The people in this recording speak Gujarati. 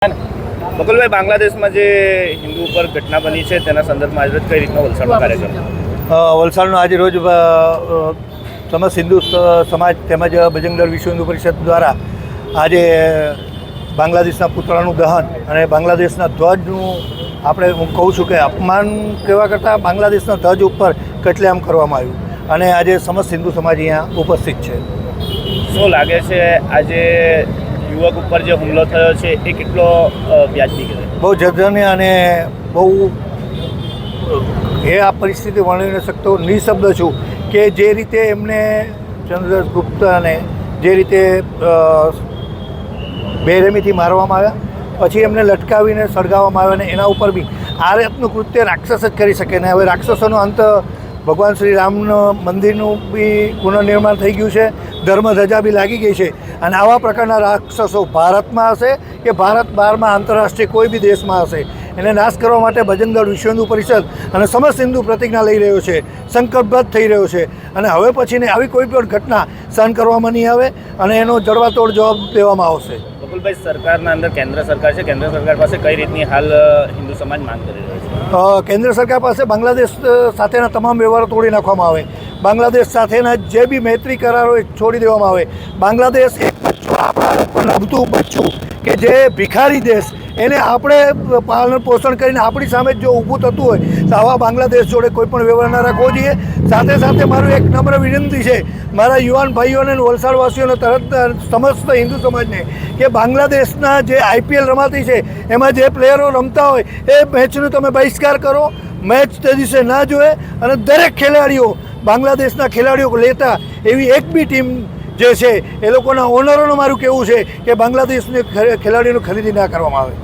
બકુલભાઈ, બાંગ્લાદેશમાં જે હિન્દુ ઉપર ઘટના બની છે તેના સંદર્ભમાં આજે કઈ રીતનો વલસાડમાં કાર્યક્રમ? વલસાડનો આજે રોજ સમસ્ત હિન્દુ સમાજ તેમજ બજરંગ વિશ્વ હિન્દુ પરિષદ દ્વારા આજે બાંગ્લાદેશના પુતળાનું દહન અને બાંગ્લાદેશના ધ્વજનું હું કહું છું કે અપમાન કહેવા કરતાં બાંગ્લાદેશના ધ્વજ ઉપર કતલેઆમ કરવામાં આવ્યું અને આજે સમસ્ત હિન્દુ સમાજ અહીંયા ઉપસ્થિત છે. શું લાગે છે આજે યુવક ઉપર જે હુમલો થયો છે એ કેટલો વ્યાજબી કહેવાય? બહુ જઘન્ય અને બહુ આ પરિસ્થિતિ વર્ણવી ન શકતો, નિઃશબ્દ છું કે જે રીતે એમને ચંદ્રગુપ્તને જે રીતે બેરહેમીથી મારવામાં આવ્યા, પછી એમને લટકાવીને સળગાવવામાં આવ્યા અને એના ઉપર બી આ રીતનું કૃત્ય રાક્ષસ જ કરી શકે ને. હવે રાક્ષસોનો અંત ભગવાન શ્રી રામનું મંદિરનું બી પુનર્નિર્માણ થઈ ગયું છે, ધર્મધજા બી લાગી ગઈ છે અને આવા પ્રકારના રાક્ષસો ભારતમાં હશે કે ભારત બહારમાં આંતરરાષ્ટ્રીય કોઈ બી દેશમાં હશે, એને નાશ કરવા માટે બજરંગ દળ વિશ્વ હિન્દુ પરિષદ અને સમસ્ત હિન્દુ પ્રતિજ્ઞા લઈ રહ્યો છે, સંકલ્પબદ્ધ થઈ રહ્યો છે અને હવે પછીને આવી કોઈ પણ ઘટના સહન કરવામાં નહીં આવે અને એનો જડબાતોડ જવાબ દેવામાં આવશે. બકુલભાઈ, સરકારના અંદર કેન્દ્ર સરકાર છે, કેન્દ્ર સરકાર પાસે કઈ રીતની હાલ હિન્દુ સમાજ માંગ કરી રહ્યો છે? કેન્દ્ર સરકાર પાસે બાંગ્લાદેશ સાથેના તમામ વ્યવહારો તોડી નાખવામાં આવે, બાંગ્લાદેશ સાથેના જે બી મૈત્રી કરારો છોડી દેવામાં આવે. બાંગ્લાદેશ એક બચ્ચું આપણા રમતું બચ્ચું કે જે ભિખારી દેશ, એને આપણે પાલન પોષણ કરીને આપણી સામે જો ઊભું થતું હોય તો આવા બાંગ્લાદેશ જોડે કોઈ પણ વ્યવહાર ના રાખવો જોઈએ. સાથે સાથે મારું એક નમ્ર વિનંતી છે મારા યુવાન ભાઈઓને વલસાડવાસીઓને તરત સમસ્ત હિન્દુ સમાજને કે બાંગ્લાદેશના જે IPL રમાતી છે એમાં જે પ્લેયરો રમતા હોય એ મેચનો તમે બહિષ્કાર કરો, મેચ તે દિવસે ના જોવે અને દરેક ખેલાડીઓ બાંગ્લાદેશના ખેલાડીઓ લેતા એવી એક બી ટીમ જે છે એ લોકોના ઓનરોનું મારું કહેવું છે કે બાંગ્લાદેશની ખેલાડીઓની ખરીદી ના કરવામાં આવે.